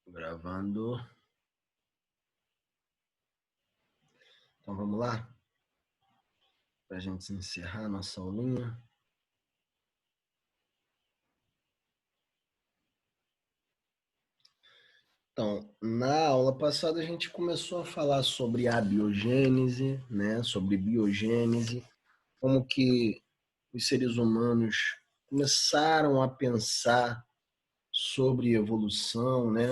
Gravando. Então vamos lá? Para a gente encerrar nossa aulinha. Então, na aula passada a gente começou a falar sobre a biogênese, né? Sobre biogênese, como que os seres humanos começaram a pensar sobre evolução, né?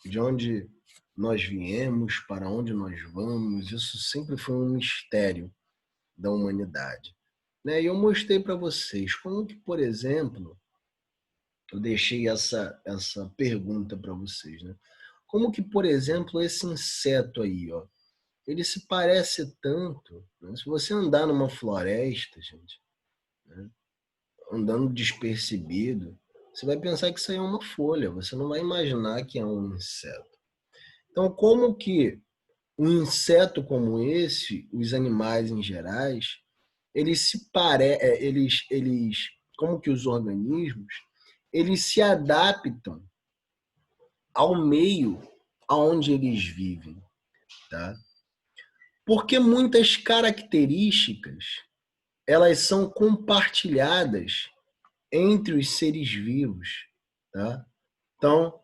De onde nós viemos, para onde nós vamos, isso sempre foi um mistério da humanidade, né? E eu mostrei para vocês como que, por exemplo, eu deixei essa pergunta para vocês, né? Como que, por exemplo, esse inseto aí, ó, ele se parece tanto, né? Se você andar numa floresta, gente, né, andando despercebido, você vai pensar que isso aí é uma folha, você não vai imaginar que é um inseto. Então, como que um inseto como esse, os animais em gerais, como que os organismos, eles se adaptam ao meio aonde eles vivem, tá? Porque muitas características, elas são compartilhadas entre os seres vivos, tá? Então,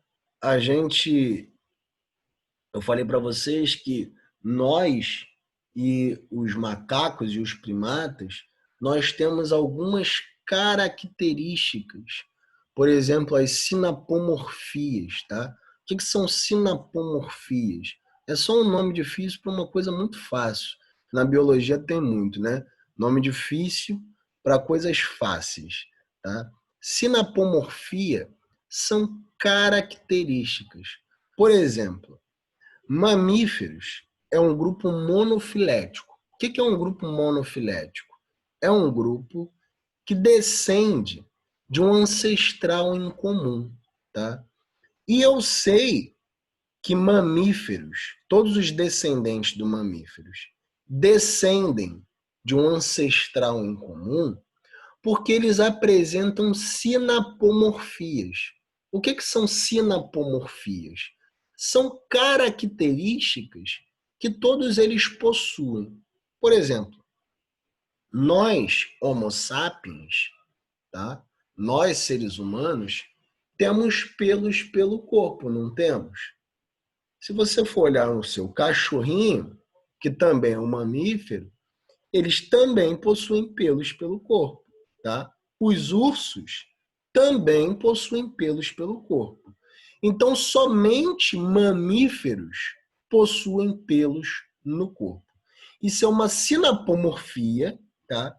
eu falei para vocês que nós e os macacos e os primatas, nós temos algumas características. Por exemplo, as sinapomorfias, tá? O que são sinapomorfias? É só um nome difícil para uma coisa muito fácil. Na biologia tem muito, né? Nome difícil para coisas fáceis, tá? Sinapomorfia são características. Por exemplo, mamíferos é um grupo monofilético. O que é um grupo monofilético? É um grupo que descende de um ancestral em comum, tá? E eu sei que mamíferos, todos os descendentes de mamíferos, descendem de um ancestral em comum porque eles apresentam sinapomorfias. O que são sinapomorfias? São características que todos eles possuem. Por exemplo, nós, Homo sapiens, tá? Nós, seres humanos, temos pelos pelo corpo, não temos? Se você for olhar no seu cachorrinho, que também é um mamífero, eles também possuem pelos pelo corpo, tá? Os ursos também possuem pelos pelo corpo. Então, somente mamíferos possuem pelos no corpo. Isso é uma sinapomorfia, tá?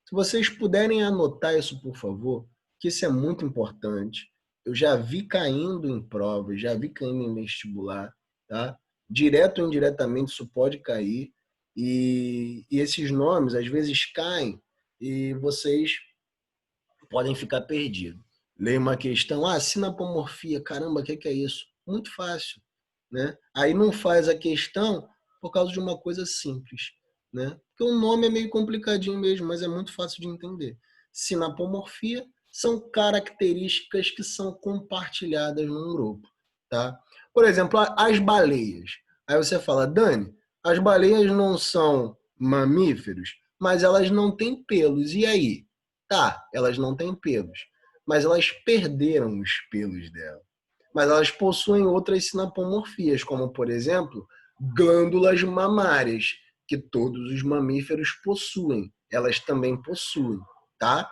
Se vocês puderem anotar isso, por favor, que isso é muito importante. Eu já vi caindo em provas, já vi caindo em vestibular, tá? Direto ou indiretamente isso pode cair. E esses nomes, às vezes, caem e vocês podem ficar perdidos. Leia uma questão, sinapomorfia, caramba, o que é isso? Muito fácil, né? Aí não faz a questão por causa de uma coisa simples, né? Porque o nome é meio complicadinho mesmo, mas é muito fácil de entender. Sinapomorfia são características que são compartilhadas num grupo, tá? Por exemplo, as baleias. Aí você fala, Dani, as baleias não são mamíferos, mas elas não têm pelos. E aí? Tá, elas não têm pelos, mas elas perderam os pelos dela. Mas elas possuem outras sinapomorfias, como, por exemplo, glândulas mamárias, que todos os mamíferos possuem. Elas também possuem, tá?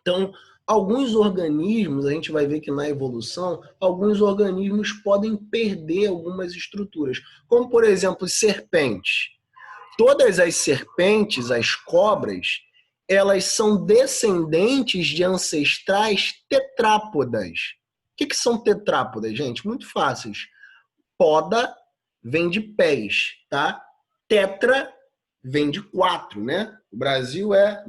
Então, alguns organismos, a gente vai ver que na evolução, alguns organismos podem perder algumas estruturas, como, por exemplo, serpentes. Todas as serpentes, as cobras, elas são descendentes de ancestrais tetrápodas. O que são tetrápodas, gente? Muito fáceis. Poda vem de pés, tá? Tetra vem de 4, né? O Brasil é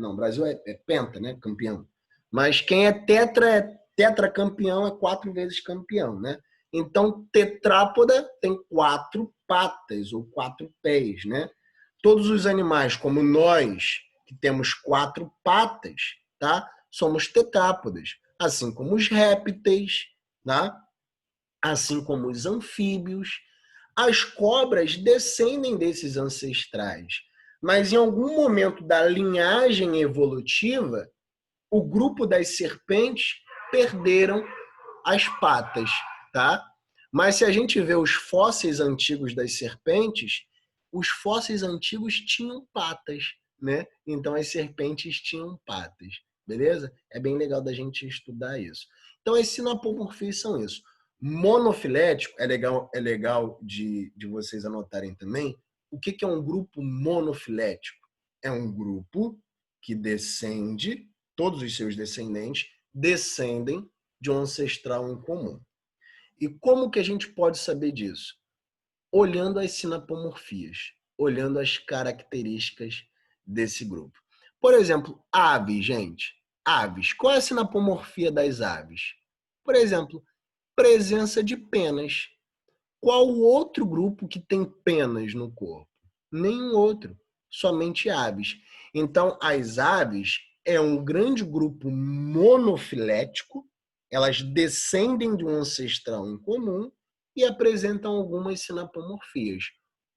penta, né? Campeão. Mas quem é tetracampeão é 4 vezes campeão, né? Então, tetrápoda tem 4 patas ou 4 pés, né? Todos os animais, como nós, que temos 4 patas, tá? Somos tetrápodas, assim como os répteis, tá? assim como os anfíbios. As cobras descendem desses ancestrais, mas em algum momento da linhagem evolutiva, o grupo das serpentes perderam as patas, tá? Mas se a gente vê os fósseis antigos das serpentes, os fósseis antigos tinham patas, né? Então as serpentes tinham patas, beleza? É bem legal da gente estudar isso. Então as sinapomorfias são isso. Monofilético, é legal de vocês anotarem também. O que é um grupo monofilético? É um grupo que descende, todos os seus descendentes descendem de um ancestral em comum. E como que a gente pode saber disso? Olhando as sinapomorfias, olhando as características desse grupo. Por exemplo, aves, gente. Aves. Qual é a sinapomorfia das aves? Por exemplo, presença de penas. Qual o outro grupo que tem penas no corpo? Nenhum outro, somente aves. Então, as aves é um grande grupo monofilético, elas descendem de um ancestral em comum e apresentam algumas sinapomorfias,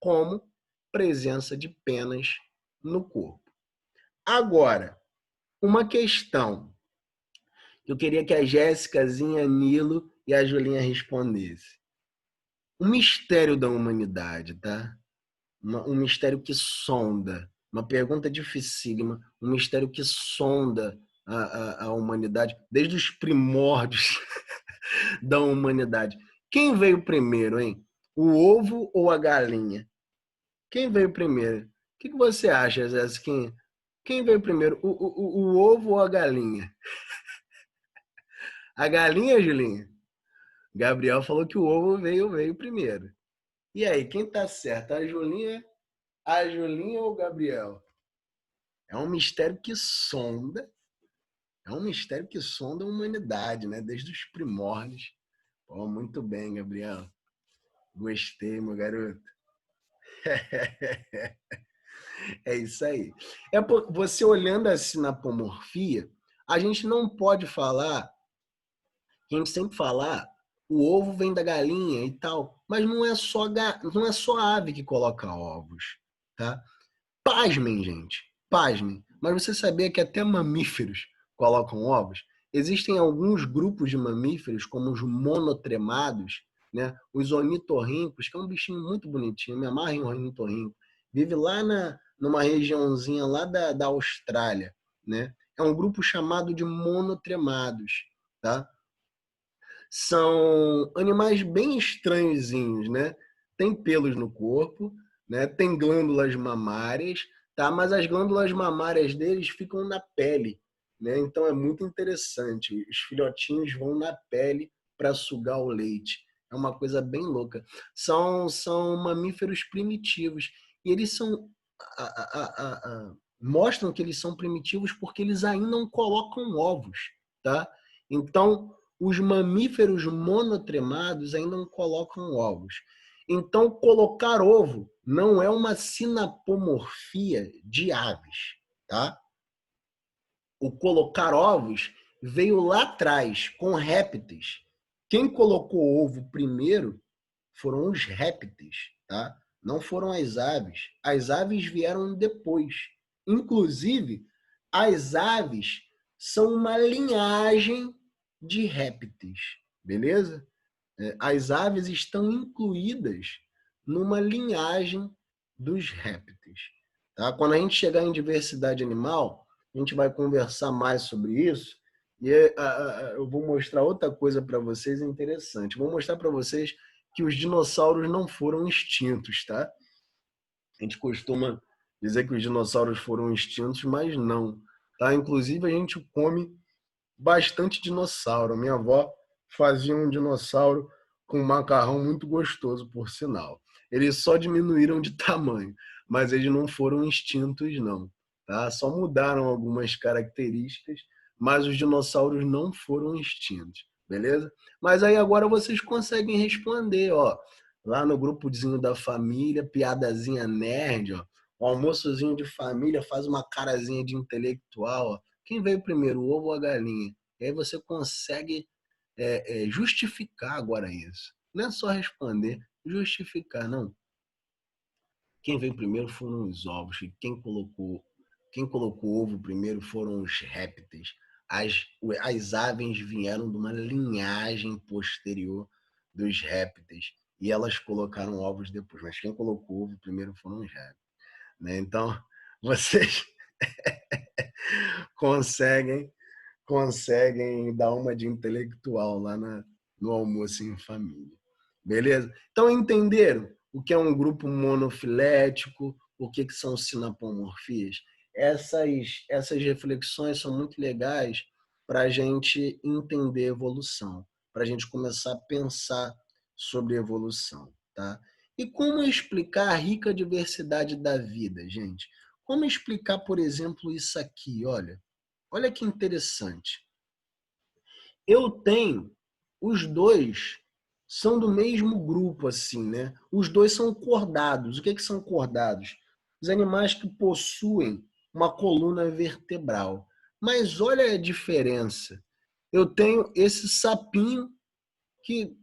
como presença de penas no corpo. Agora, uma questão que eu queria que a Jéssicazinha, Nilo e a Julinha respondessem. Um mistério da humanidade, tá? Um mistério que sonda, uma pergunta dificílima, um mistério que sonda a humanidade desde os primórdios da humanidade. Quem veio primeiro, hein? O ovo ou a galinha? Quem veio primeiro? O que você acha, Zé? Quem veio primeiro, o ovo ou a galinha? A galinha, Julinha? Gabriel falou que o ovo veio primeiro. E aí, quem tá certo? A Julinha ou o Gabriel? É um mistério que sonda, é um mistério que sonda a humanidade, né? Desde os primórdios. Pô, muito bem, Gabriel. Gostei, meu garoto. É isso aí. Você olhando a sinapomorfia, a gente não pode falar, a gente sempre fala, o ovo vem da galinha e tal, mas não é só a ave que coloca ovos, tá? Pasmem, gente, pasmem. Mas você sabia que até mamíferos colocam ovos? Existem alguns grupos de mamíferos, como os monotremados, né? Os ornitorrincos, que é um bichinho muito bonitinho, me amarra em ornitorrinco. Vive lá numa regiãozinha lá da Austrália, né? É um grupo chamado de monotremados, tá? São animais bem estranhozinhos, né? Tem pelos no corpo, né? Tem glândulas mamárias, tá? Mas as glândulas mamárias deles ficam na pele, né? Então é muito interessante. Os filhotinhos vão na pele para sugar o leite. É uma coisa bem louca. São mamíferos primitivos e eles são mostram que eles são primitivos porque eles ainda não colocam ovos, tá? Então os mamíferos monotremados ainda não colocam ovos. Então, colocar ovo não é uma sinapomorfia de aves, tá? O colocar ovos veio lá atrás, com répteis. Quem colocou ovo primeiro foram os répteis, tá? Não foram as aves. As aves vieram depois. Inclusive, as aves são uma linhagem de répteis, beleza? As aves estão incluídas numa linhagem dos répteis. Tá? Quando a gente chegar em diversidade animal, a gente vai conversar mais sobre isso e eu vou mostrar outra coisa para vocês interessante. Vou mostrar para vocês que os dinossauros não foram extintos, tá? A gente costuma dizer que os dinossauros foram extintos, mas não. Tá? Inclusive, a gente come bastante dinossauro. Minha avó fazia um dinossauro com um macarrão muito gostoso, por sinal. Eles só diminuíram de tamanho, mas eles não foram extintos, não. Tá? Só mudaram algumas características, mas os dinossauros não foram extintos, beleza? Mas aí agora vocês conseguem responder, ó. Lá no grupozinho da família, piadazinha nerd, ó. O almoçozinho de família faz uma carazinha de intelectual, ó. Quem veio primeiro, o ovo ou a galinha? E aí você consegue justificar agora isso. Não é só responder, justificar, não. Quem veio primeiro foram os ovos, e quem colocou ovo primeiro foram os répteis. As aves vieram de uma linhagem posterior dos répteis e elas colocaram ovos depois, mas quem colocou ovo primeiro foram os répteis, né? Então, vocês conseguem dar uma de intelectual lá no almoço em família. Beleza? Então, entenderam o que é um grupo monofilético, o que são sinapomorfias? Essas reflexões são muito legais para a gente entender evolução, para a gente começar a pensar sobre evolução. Tá? E como explicar a rica diversidade da vida, gente? Como explicar, por exemplo, isso aqui? Olha que interessante. Eu tenho, os dois são do mesmo grupo, assim, né? Os dois são cordados. O que são cordados? Os animais que possuem uma coluna vertebral. Mas olha a diferença. Eu tenho esse sapinho que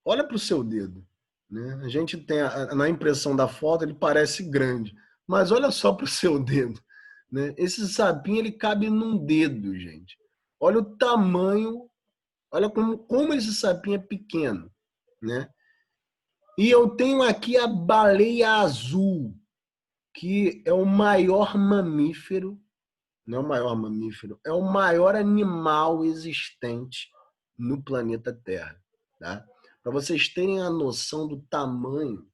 olha para o seu dedo, né? A gente tem na impressão da foto ele parece grande, mas olha só para o seu dedo, né? Esse sapinho ele cabe num dedo, gente. Olha o tamanho, olha como esse sapinho é pequeno, né? E eu tenho aqui a baleia azul, que é o maior mamífero, não é o maior mamífero, é o maior animal existente no planeta Terra, tá? Para vocês terem a noção do tamanho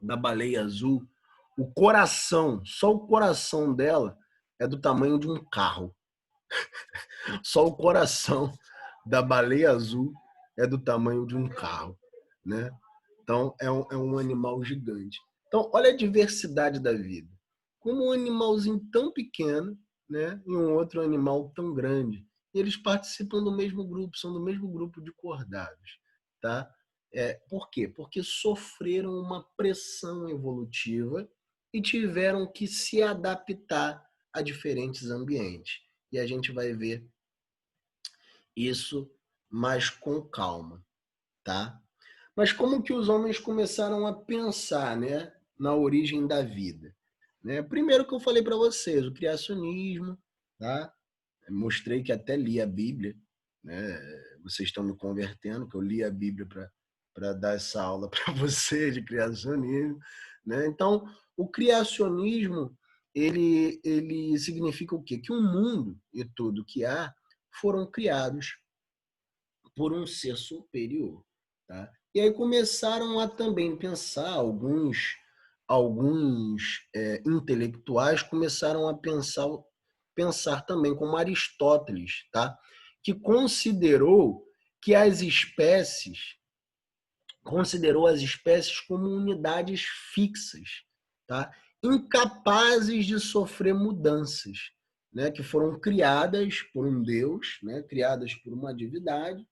da baleia azul, o coração, só o coração dela é do tamanho de um carro. Só o coração da baleia azul é do tamanho de um carro, né? Então, é um animal gigante. Então, olha a diversidade da vida. Como um animalzinho tão pequeno, né, e um outro animal tão grande. E eles participam do mesmo grupo, são do mesmo grupo de cordados, tá? Por quê? Porque sofreram uma pressão evolutiva e tiveram que se adaptar a diferentes ambientes. E a gente vai ver isso mais com calma, tá? Mas como que os homens começaram a pensar, né, na origem da vida? Né? Primeiro que eu falei para vocês, o criacionismo, tá? Mostrei que até li a Bíblia, né? Vocês estão me convertendo, que eu li a Bíblia para dar essa aula para vocês de criacionismo, né? Então, o criacionismo ele significa o quê? Que o mundo e tudo que há foram criados por um ser superior, tá? E aí começaram a também pensar, alguns intelectuais começaram a pensar também como Aristóteles, tá? Que considerou as espécies como unidades fixas, tá? Incapazes de sofrer mudanças, né? Que foram criadas por um Deus, né? Criadas por uma divindade,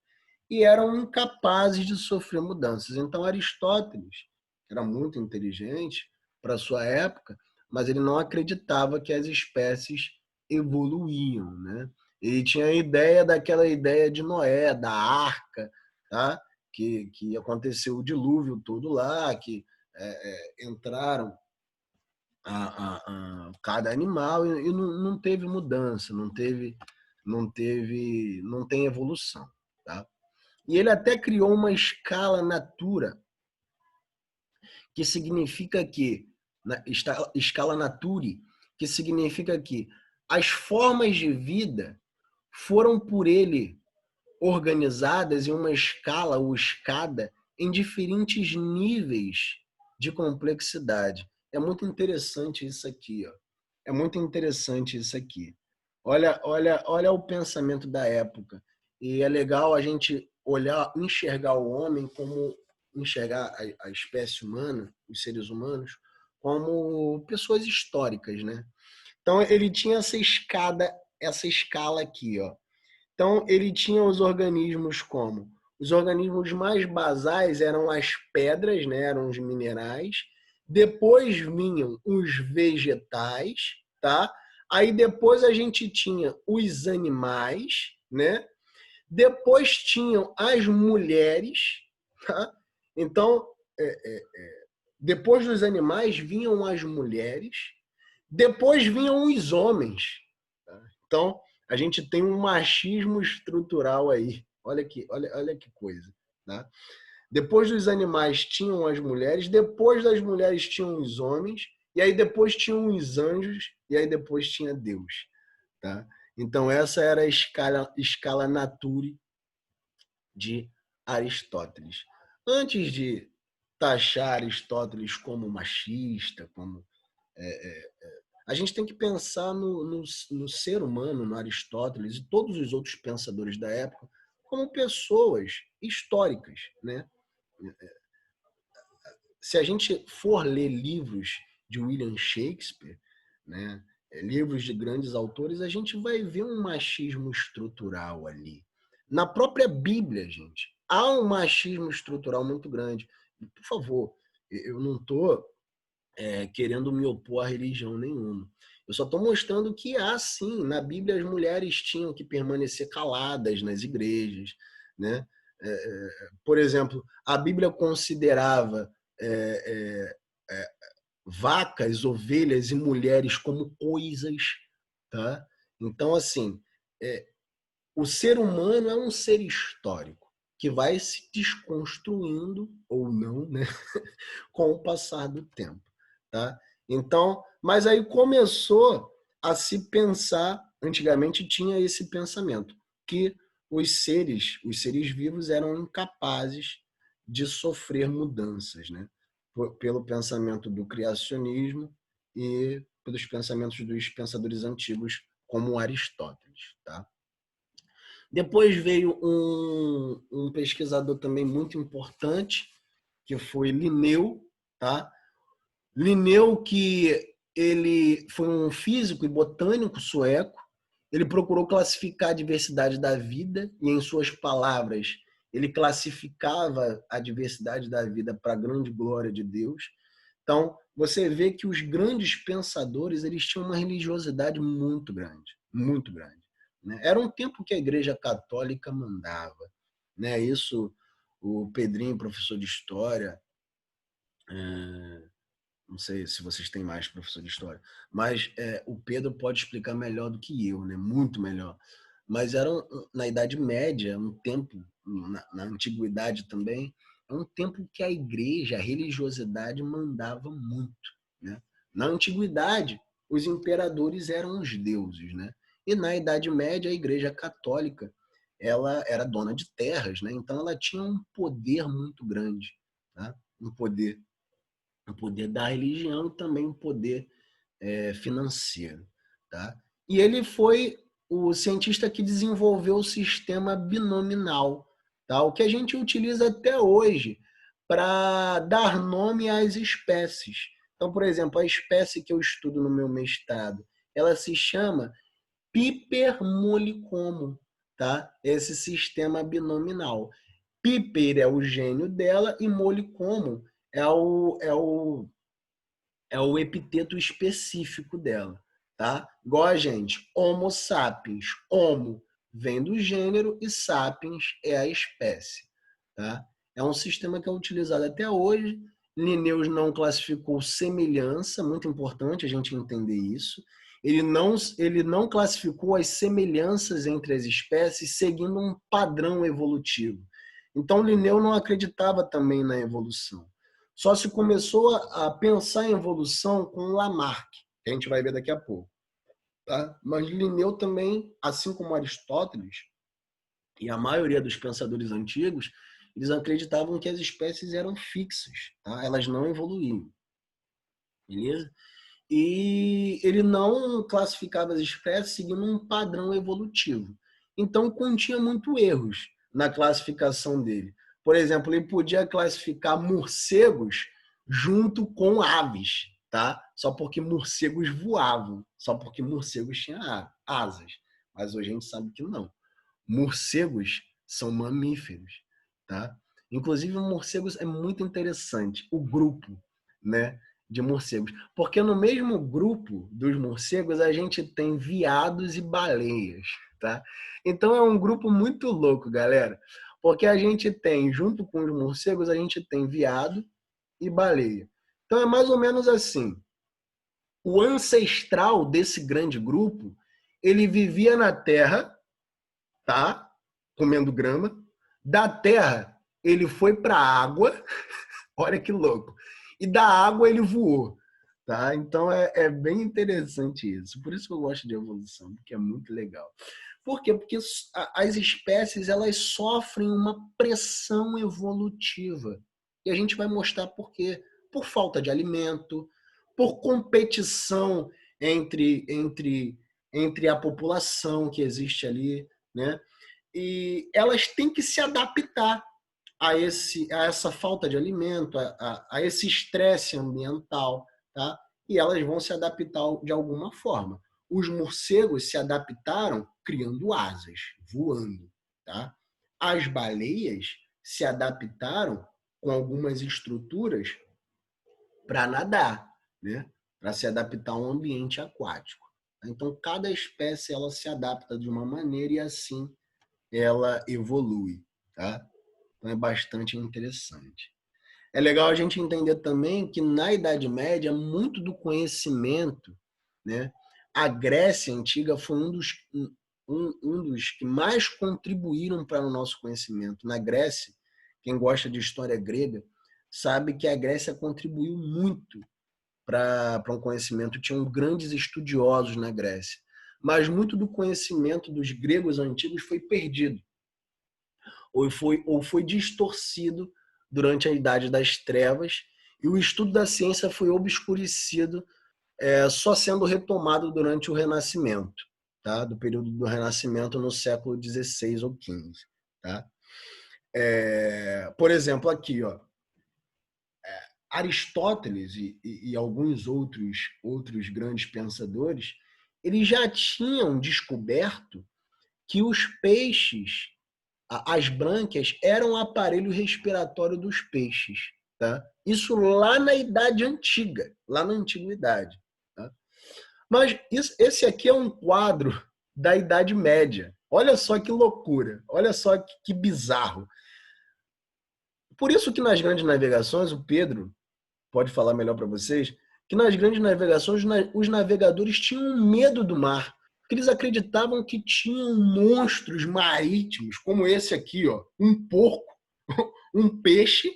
e eram incapazes de sofrer mudanças. Então, Aristóteles era muito inteligente para a sua época, mas ele não acreditava que as espécies evoluíam, né? Ele tinha daquela ideia de Noé, da arca, tá? Que aconteceu o dilúvio todo lá, que entraram cada animal e não teve mudança, não tem evolução, tá? E ele até criou uma escala natura, que significa que, escala naturi, que significa que as formas de vida foram por ele organizadas em uma escala ou escada em diferentes níveis de complexidade. É muito interessante isso aqui, ó. É muito interessante isso aqui. Olha o pensamento da época. E é legal a gente enxergar o homem como enxergar a espécie humana, os seres humanos, como pessoas históricas, né? Então ele tinha essa escala aqui, ó. Então ele tinha os organismos como os organismos mais basais eram as pedras, né? Eram os minerais. Depois vinham os vegetais, tá? Aí depois a gente tinha os animais, né? Depois tinham as mulheres, tá? Então, depois dos animais vinham as mulheres, depois vinham os homens. Tá? Então, a gente tem um machismo estrutural aí. Olha que coisa. Tá? Depois dos animais tinham as mulheres, depois das mulheres tinham os homens, e aí depois tinham os anjos, e aí depois tinha Deus. Tá? Então, essa era a escala Naturi de Aristóteles. Antes de taxar Aristóteles como machista, a gente tem que pensar no ser humano, no Aristóteles e todos os outros pensadores da época como pessoas históricas, né? Se a gente for ler livros de William Shakespeare, né, livros de grandes autores, a gente vai ver um machismo estrutural ali. Na própria Bíblia, gente, há um machismo estrutural muito grande. Por favor, eu não estou querendo me opor a religião nenhuma. Eu só estou mostrando que há, sim, na Bíblia as mulheres tinham que permanecer caladas nas igrejas, né? Por exemplo, a Bíblia considerava é, é, é, vacas, ovelhas e mulheres como coisas, tá? Então, assim, o ser humano é um ser histórico que vai se desconstruindo ou não, né, com o passar do tempo, tá? Então, mas aí começou a se pensar, antigamente tinha esse pensamento que os seres vivos eram incapazes de sofrer mudanças, né? Pelo pensamento do criacionismo e pelos pensamentos dos pensadores antigos como Aristóteles, tá? Depois veio um pesquisador também muito importante, que foi Linneu, tá? Linneu, que ele foi um físico e botânico sueco, ele procurou classificar a diversidade da vida e, em suas palavras, ele classificava a diversidade da vida para a grande glória de Deus. Então, você vê que os grandes pensadores eles tinham uma religiosidade muito grande, muito grande. Né? Era um tempo que a Igreja Católica mandava. Né? Isso, o Pedrinho, professor de História, não sei se vocês têm mais professor de história, mas o Pedro pode explicar melhor do que eu, né? Muito melhor. Mas era na Idade Média, um tempo, na Antiguidade também, é um tempo que a igreja, a religiosidade mandava muito, né? Na Antiguidade, os imperadores eram os deuses, né? E na Idade Média, a Igreja Católica, ela era dona de terras, né? Então ela tinha um poder muito grande, tá? Um poder o poder da religião e também o poder financeiro. Tá? E ele foi o cientista que desenvolveu o sistema binominal, tá? O que a gente utiliza até hoje para dar nome às espécies. Então, por exemplo, a espécie que eu estudo no meu mestrado, ela se chama Piper mollicomo, tá? Esse sistema binominal. Piper é o gênio dela e mollicomo é o epiteto específico dela, tá? Igual a gente, Homo sapiens. Homo vem do gênero e sapiens é a espécie, tá? É um sistema que é utilizado até hoje. Linnaeus não classificou semelhança, muito importante a gente entender isso. Ele não classificou as semelhanças entre as espécies seguindo um padrão evolutivo. Então, Linneu não acreditava também na evolução. Só se começou a pensar em evolução com Lamarck, que a gente vai ver daqui a pouco. Tá? Mas Linneu também, assim como Aristóteles e a maioria dos pensadores antigos, eles acreditavam que as espécies eram fixas, tá? Elas não evoluíam. Beleza? E ele não classificava as espécies seguindo um padrão evolutivo. Então, continha muito erros na classificação dele. Por exemplo, ele podia classificar morcegos junto com aves, tá? Só porque morcegos voavam, só porque morcegos tinham asas. Mas hoje a gente sabe que não. Morcegos são mamíferos, tá? Inclusive, morcegos é muito interessante, o grupo, né? de morcegos. Porque no mesmo grupo dos morcegos a gente tem veados e baleias, tá? Então é um grupo muito louco, galera. Porque a gente tem, junto com os morcegos, a gente tem veado e baleia. Então é mais ou menos assim. O ancestral desse grande grupo, ele vivia na terra, tá? Comendo grama. Da terra, ele foi para a água. Olha que louco. E da água ele voou. Tá? Então é bem interessante isso. Por isso que eu gosto de evolução, porque é muito legal. Por quê? Porque as espécies elas sofrem uma pressão evolutiva. E a gente vai mostrar por quê. Por falta de alimento, por competição entre a população que existe ali, né? E elas têm que se adaptar a essa falta de alimento, a esse estresse ambiental, tá? E elas vão se adaptar de alguma forma. Os morcegos se adaptaram criando asas, voando, tá? As baleias se adaptaram com algumas estruturas para nadar, né? Para se adaptar a um ambiente aquático. Então, cada espécie ela se adapta de uma maneira e assim ela evolui, tá? Então, é bastante interessante. É legal a gente entender também que na Idade Média, muito do conhecimento, né? A Grécia Antiga foi um dos que mais contribuíram para o nosso conhecimento. Na Grécia, quem gosta de história grega, sabe que a Grécia contribuiu muito para um conhecimento. Tinham grandes estudiosos na Grécia. Mas muito do conhecimento dos gregos antigos foi perdido ou foi distorcido durante a Idade das Trevas, e o estudo da ciência foi obscurecido, só sendo retomado durante o Renascimento, tá? Do período do Renascimento no século XVI ou XV. Tá? Por exemplo, aqui, ó, Aristóteles e alguns outros grandes pensadores, eles já tinham descoberto que os peixes, as brânquias, eram o aparelho respiratório dos peixes. Tá? Isso lá na Idade Antiga, lá na Antiguidade. Tá? Mas esse aqui é um quadro da Idade Média. Olha só que loucura, olha só que bizarro. Por isso que nas grandes navegações, o Pedro pode falar melhor para vocês, que nas grandes navegações os navegadores tinham medo do mar, porque eles acreditavam que tinham monstros marítimos, como esse aqui, ó, um porco, um peixe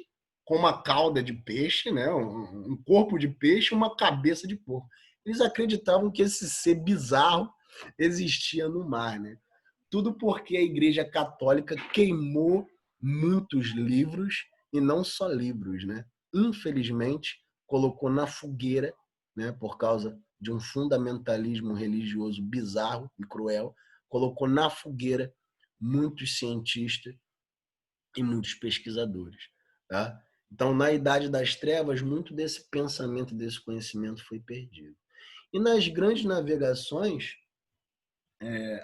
com uma cauda de peixe, né, um corpo de peixe, uma cabeça de porco. Eles acreditavam que esse ser bizarro existia no mar, né? Tudo porque a Igreja Católica queimou muitos livros, e não só livros, né? Infelizmente, colocou na fogueira, né, por causa de um fundamentalismo religioso bizarro e cruel, colocou na fogueira muitos cientistas e muitos pesquisadores. Tá? Então, na Idade das Trevas, muito desse pensamento, desse conhecimento foi perdido. E nas grandes navegações,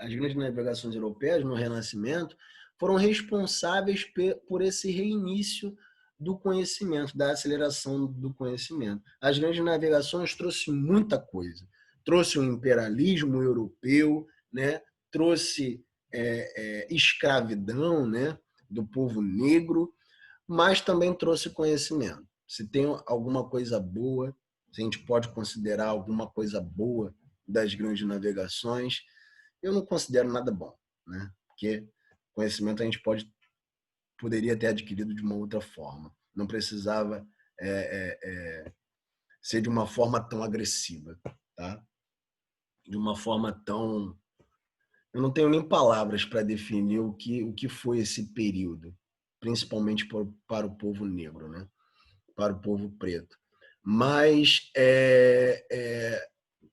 as grandes navegações europeias no Renascimento foram responsáveis por esse reinício do conhecimento, da aceleração do conhecimento. As grandes navegações trouxe muita coisa. Trouxe o imperialismo europeu, né? Trouxe escravidão, né? Do povo negro, mas também trouxe conhecimento. Se tem alguma coisa boa, se a gente pode considerar alguma coisa boa das grandes navegações, eu não considero nada bom, né? Porque conhecimento a gente poderia ter adquirido de uma outra forma. Não precisava ser de uma forma tão agressiva, tá? De uma forma tão... Eu não tenho nem palavras para definir o que foi esse período, principalmente para o povo negro, né? Para o povo preto. Mas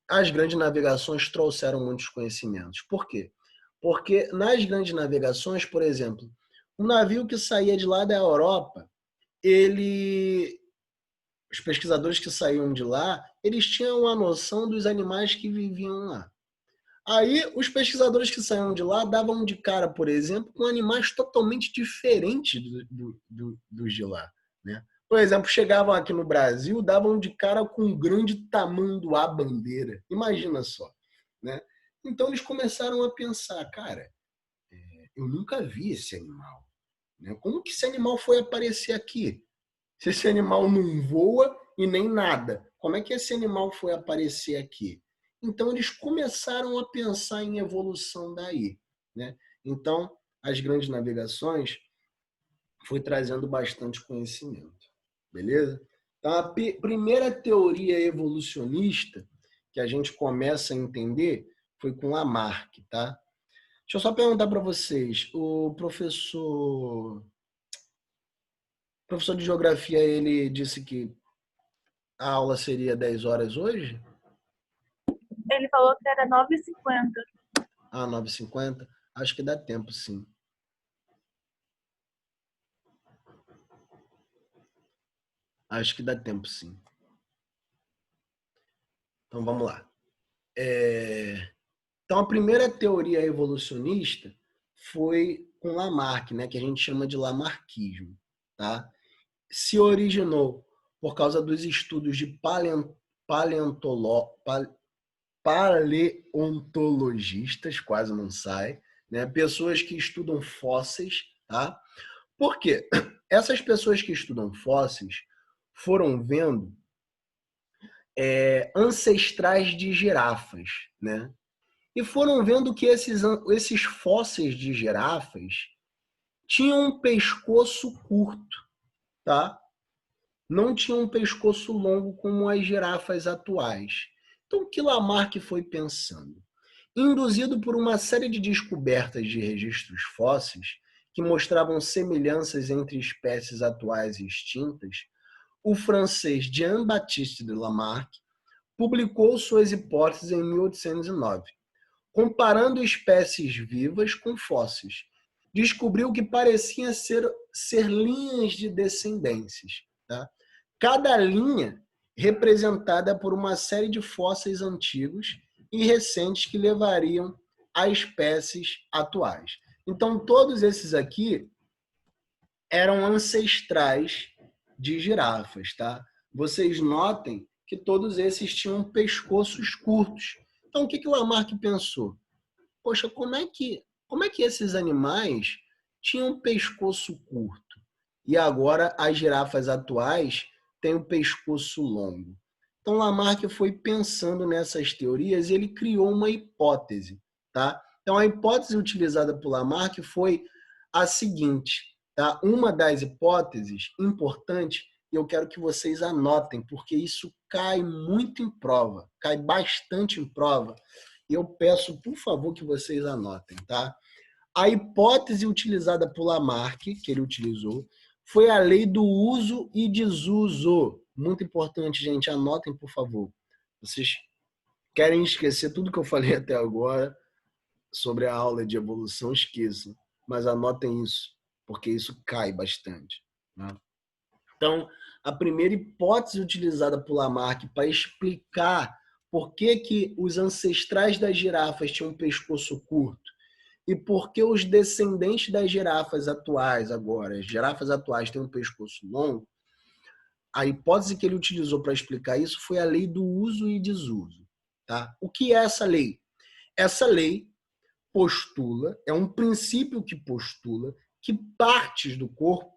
as grandes navegações trouxeram muitos conhecimentos. Por quê? Porque nas grandes navegações, por exemplo, um navio que saía de lá da Europa, os pesquisadores que saíam de lá, eles tinham a noção dos animais que viviam lá. Aí, os pesquisadores que saíam de lá davam de cara, por exemplo, com animais totalmente diferentes dos de lá, né? Por exemplo, chegavam aqui no Brasil, davam de cara com um grande tamanduá bandeira. Imagina só, né? Então eles começaram a pensar, cara, eu nunca vi esse animal, né? Como que esse animal foi aparecer aqui? Se esse animal não voa e nem nada, como é que esse animal foi aparecer aqui? Então eles começaram a pensar em evolução daí, né? Então as grandes navegações foi trazendo bastante conhecimento, beleza? Então a primeira teoria evolucionista que a gente começa a entender foi com Lamarck, tá? Deixa eu só perguntar para vocês, o professor de geografia, ele disse que a aula seria 10 horas hoje? Ele falou que era 9h50. Ah, 9h50? Acho que dá tempo, sim. Acho que dá tempo, sim. Então, vamos lá. Então, a primeira teoria evolucionista foi com Lamarck, né, que a gente chama de lamarquismo. Tá? Se originou por causa dos estudos de paleontologistas, quase não sai, né? Pessoas que estudam fósseis. Tá? Por quê? Essas pessoas que estudam fósseis foram vendo ancestrais de girafas, né? E foram vendo que esses fósseis de girafas tinham um pescoço curto, tá? Não tinham um pescoço longo como as girafas atuais. Então, o que Lamarck foi pensando? Induzido por uma série de descobertas de registros fósseis que mostravam semelhanças entre espécies atuais e extintas, o francês Jean-Baptiste de Lamarck publicou suas hipóteses em 1809, comparando espécies vivas com fósseis. Descobriu que pareciam ser linhas de descendências. Tá? Cada linha representada por uma série de fósseis antigos e recentes que levariam a espécies atuais. Então, todos esses aqui eram ancestrais de girafas, tá? Vocês notem que todos esses tinham pescoços curtos. Então, o que Lamarck pensou? Poxa, como é que esses animais tinham um pescoço curto? E agora as girafas atuais têm um pescoço longo. Então, Lamarck foi pensando nessas teorias e ele criou uma hipótese. Tá? Então, a hipótese utilizada por Lamarck foi a seguinte. Tá? Uma das hipóteses importantes, e eu quero que vocês anotem, porque isso cai muito em prova, cai bastante em prova. E eu peço, por favor, que vocês anotem. Tá? A hipótese utilizada por Lamarck, que ele utilizou, foi a lei do uso e desuso. Muito importante, gente. Anotem, por favor. Vocês querem esquecer tudo que eu falei até agora sobre a aula de evolução? Esqueçam. Mas anotem isso, porque isso cai bastante. Né? Então, a primeira hipótese utilizada por Lamarck para explicar por que os ancestrais das girafas tinham um pescoço curto e por que os descendentes das girafas atuais agora, as girafas atuais têm um pescoço longo, a hipótese que ele utilizou para explicar isso foi a lei do uso e desuso. Tá? O que é essa lei? Essa lei postula, é um princípio que postula que partes do corpo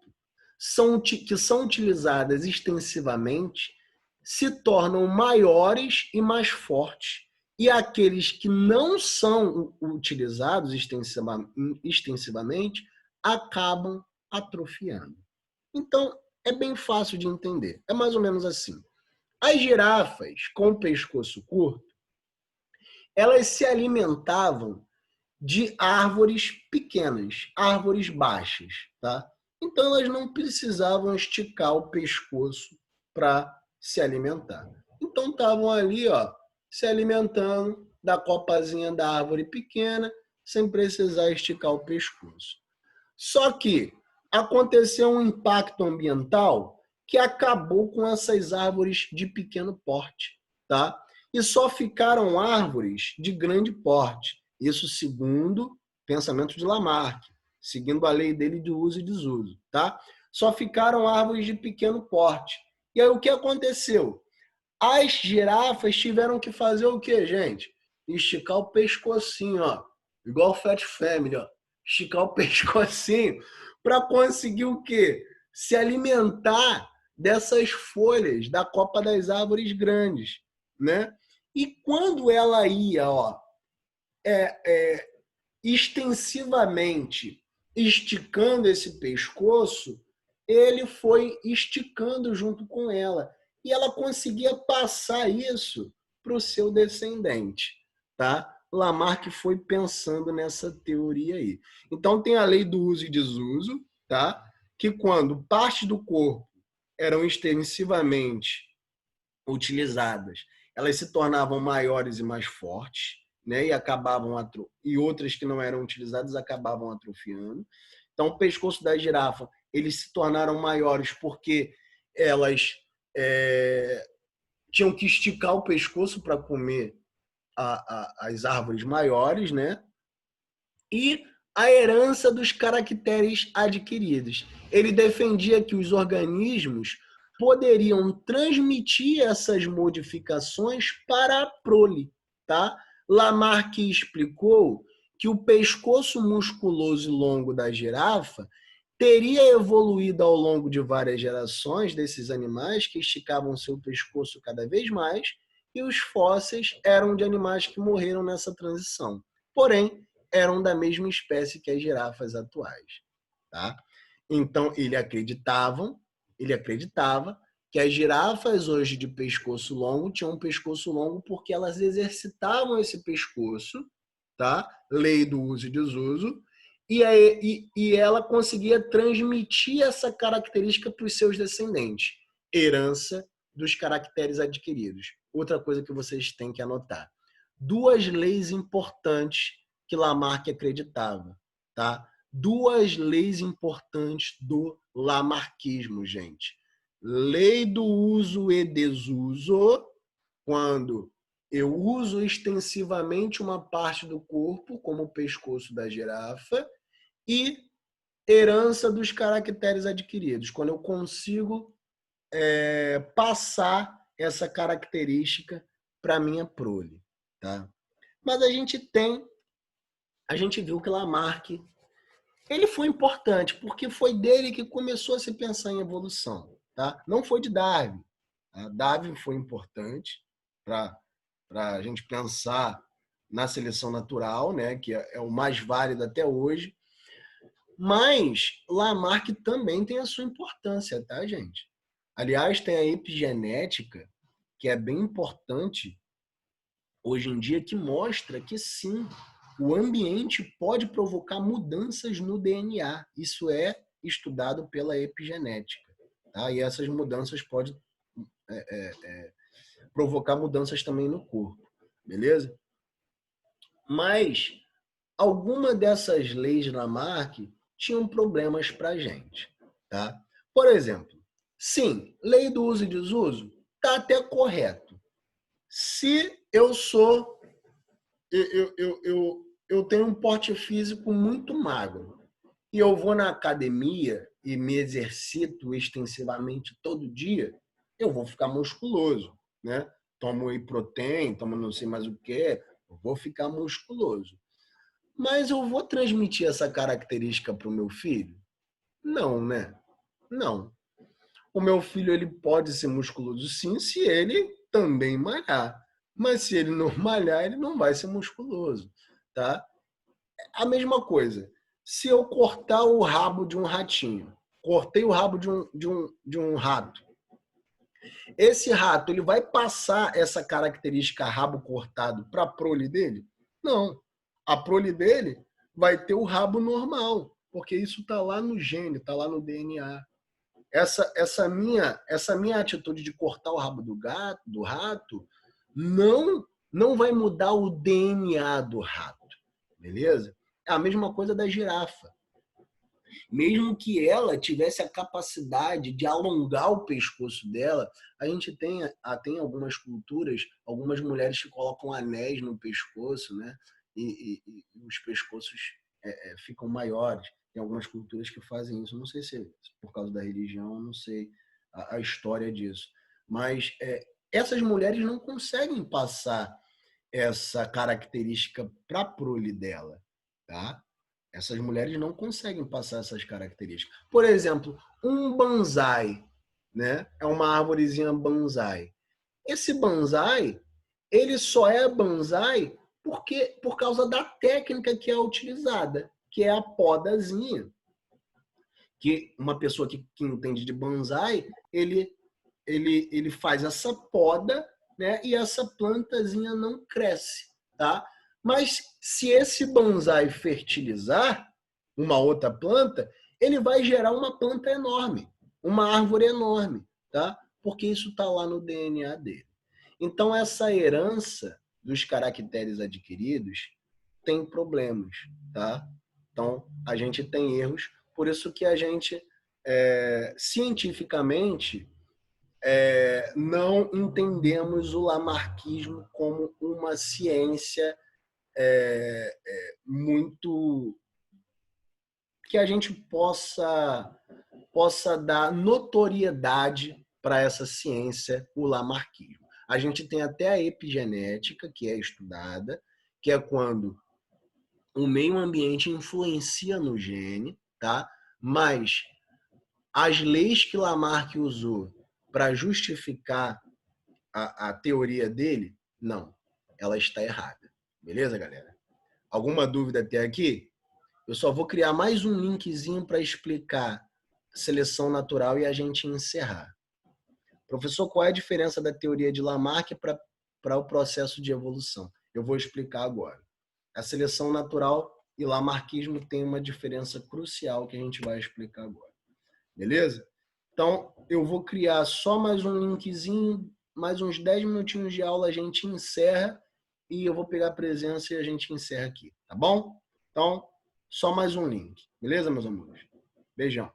que são utilizadas extensivamente se tornam maiores e mais fortes, e aqueles que não são utilizados extensivamente acabam atrofiando. Então, é bem fácil de entender. É mais ou menos assim. As girafas com o pescoço curto, elas se alimentavam de árvores pequenas, árvores baixas, tá? Então elas não precisavam esticar o pescoço para se alimentar. Então estavam ali, ó, se alimentando da copazinha da árvore pequena, sem precisar esticar o pescoço. Só que aconteceu um impacto ambiental que acabou com essas árvores de pequeno porte, tá? E só ficaram árvores de grande porte. Isso segundo o pensamento de Lamarck, seguindo a lei dele de uso e desuso, tá? só ficaram árvores de pequeno porte. E aí o que aconteceu? As girafas tiveram que fazer o quê, gente? Esticar o pescocinho, ó. Igual o Fat Family, ó. Esticar o pescocinho para conseguir o quê? Se alimentar dessas folhas da copa das árvores grandes, né? E quando ela ia, ó, extensivamente esticando esse pescoço, ele foi esticando junto com ela. E ela conseguia passar isso para o seu descendente, tá? Lamarck foi pensando nessa teoria aí. Então tem a lei do uso e desuso, tá? Que quando partes do corpo eram extensivamente utilizadas, elas se tornavam maiores e mais fortes, né? E outras que não eram utilizadas acabavam atrofiando. Então, o pescoço da girafa, eles se tornaram maiores porque elas tinham que esticar o pescoço para comer as árvores maiores, né? E a herança dos caracteres adquiridos. Ele defendia que os organismos poderiam transmitir essas modificações para a prole, tá? Lamarck explicou que o pescoço musculoso e longo da girafa teria evoluído ao longo de várias gerações desses animais que esticavam seu pescoço cada vez mais, e os fósseis eram de animais que morreram nessa transição. Porém, eram da mesma espécie que as girafas atuais, tá? Então, ele acreditava que as girafas hoje de pescoço longo tinham um pescoço longo porque elas exercitavam esse pescoço, tá? Lei do uso e desuso, e ela conseguia transmitir essa característica para os seus descendentes, herança dos caracteres adquiridos. Outra coisa que vocês têm que anotar. Duas leis importantes que Lamarck acreditava, tá? Duas leis importantes do lamarquismo, gente. Lei do uso e desuso, quando eu uso extensivamente uma parte do corpo, como o pescoço da girafa, e herança dos caracteres adquiridos, quando eu consigo passar essa característica para minha prole, tá? Mas a gente viu que Lamarck ele foi importante porque foi dele que começou a se pensar em evolução, tá? Não foi de Darwin. Tá? Darwin foi importante para a gente pensar na seleção natural, né? Que é o mais válido até hoje. Mas Lamarck também tem a sua importância, tá, gente? Aliás, tem a epigenética, que é bem importante hoje em dia, que mostra que sim, o ambiente pode provocar mudanças no DNA. Isso é estudado pela epigenética. Tá? E essas mudanças podem provocar mudanças também no corpo. Beleza? Mas alguma dessas leis de Lamarck tinham problemas para a gente. Tá? Por exemplo, sim, lei do uso e desuso está até correto. Se eu sou eu tenho um porte físico muito magro e eu vou na academia e me exercito extensivamente todo dia, eu vou ficar musculoso, né? Tomo whey protein, tomo não sei mais o que, eu vou ficar musculoso. Mas eu vou transmitir essa característica para o meu filho? Não, né? Não. O meu filho ele pode ser musculoso sim, se ele também malhar. Mas se ele não malhar, ele não vai ser musculoso, tá? A mesma coisa. Se eu cortar o rabo de um ratinho, cortei o rabo de um rato, esse rato ele vai passar essa característica rabo cortado para a prole dele? Não. A prole dele vai ter o rabo normal, porque isso está lá no gene, está lá no DNA. Essa minha atitude de cortar o rabo do rato não vai mudar o DNA do rato, beleza? É a mesma coisa da girafa. Mesmo que ela tivesse a capacidade de alongar o pescoço dela, a gente tem algumas culturas, algumas mulheres que colocam anéis no pescoço, né? E os pescoços ficam maiores. Tem algumas culturas que fazem isso. Não sei se é por causa da religião, não sei a história disso. Mas essas mulheres não conseguem passar essa característica para a prole dela, tá? Essas mulheres não conseguem passar essas características. Por exemplo, um bonsai, né? É uma árvorezinha bonsai. Esse bonsai, ele só é bonsai por causa da técnica que é utilizada, que é a podazinha. Que uma pessoa que entende de bonsai, ele faz essa poda, né? E essa plantazinha não cresce, tá? Mas se esse bonsai fertilizar uma outra planta, ele vai gerar uma planta enorme, uma árvore enorme, tá? Porque isso está lá no DNA dele. Então, essa herança dos caracteres adquiridos tem problemas, tá? Então, a gente tem erros, por isso que a gente, cientificamente, não entendemos o lamarquismo como uma ciência muito que a gente possa dar notoriedade para essa ciência, o lamarquismo. A gente tem até a epigenética, que é estudada, que é quando o meio ambiente influencia no gene, tá? Mas as leis que Lamarck usou para justificar a teoria dele, não, ela está errada. Beleza, galera? Alguma dúvida até aqui? Eu só vou criar mais um linkzinho para explicar seleção natural e a gente encerrar. Professor, qual é a diferença da teoria de Lamarck para o processo de evolução? Eu vou explicar agora. A seleção natural e lamarquismo tem uma diferença crucial que a gente vai explicar agora. Beleza? Então, eu vou criar só mais um linkzinho, mais uns 10 minutinhos de aula, a gente encerra e eu vou pegar a presença e a gente encerra aqui, tá bom? Então, só mais um link. Beleza, meus amigos? Beijão.